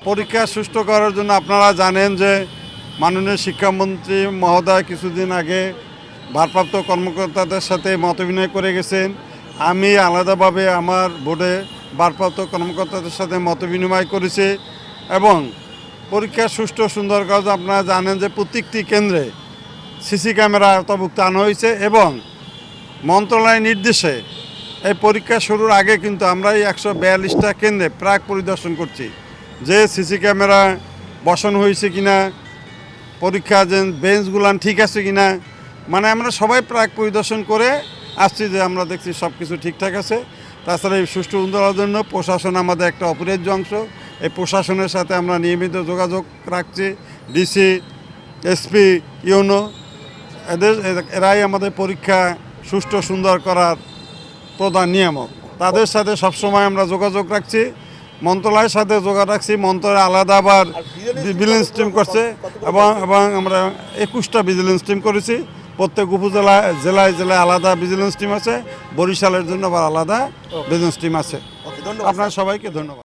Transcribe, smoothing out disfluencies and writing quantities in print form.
পরীক্ষা সুষ্ঠু করার জন্য আপনারা জানেন যে মাননীয় শিক্ষামন্ত্রী মহোদয় কিছুদিন আগে ভারপ্রাপ্ত কর্মকর্তাদের সাথে মতবিনিময় করে গেছেন। আমি আলাদাভাবে আমার বোর্ডে ভারপ্রাপ্ত কর্মকর্তাদের সাথে মতবিনিময় করেছি এবং পরীক্ষা সুষ্ঠু সুন্দর কাজ আপনারা জানেন যে প্রত্যেকটি কেন্দ্রে সিসি ক্যামেরা আওতাভুক্ত আনা হয়েছে এবং মন্ত্রণালয়ের নির্দেশে এই পরীক্ষা শুরুর আগে কিন্তু আমরা এই 142টা কেন্দ্রে প্রাক পরিদর্শন করছি যে সিসি ক্যামেরা বসানো হয়েছে কিনা, পরীক্ষা যে বেঞ্চগুলান ঠিক আছে কিনা, মানে আমরা সবাই প্রাক পরিদর্শন করে আসছি যে আমরা দেখছি সব কিছু ঠিকঠাক আছে। তাছাড়া এই সুষ্ঠু উন্নয়নের জন্য প্রশাসন আমাদের একটা অপরিহার্য অংশ। এই প্রশাসনের সাথে আমরা নিয়মিত যোগাযোগ রাখছি। ডিসি, এসপি, ইউনো এরাই আমাদের পরীক্ষা সুষ্ঠু সুন্দর করার প্রধান নিয়ামক। তাদের সাথে সবসময় আমরা যোগাযোগ রাখছি, মন্ত্রণালয়ের সাথে যোগাযোগ রাখছি। মন্ত্রণালয় আলাদা আবার ভিজিলেন্স টিম করছে এবং আমরা 21টা ভিজিলেন্স টিম করেছি। প্রত্যেক উপজেলায় জেলায় জেলায় আলাদা ভিজিলেন্স টিম আছে, বরিশালের জন্য আবার আলাদা ভিজিলেন্স টিম আছে। আপনার সবাইকে ধন্যবাদ।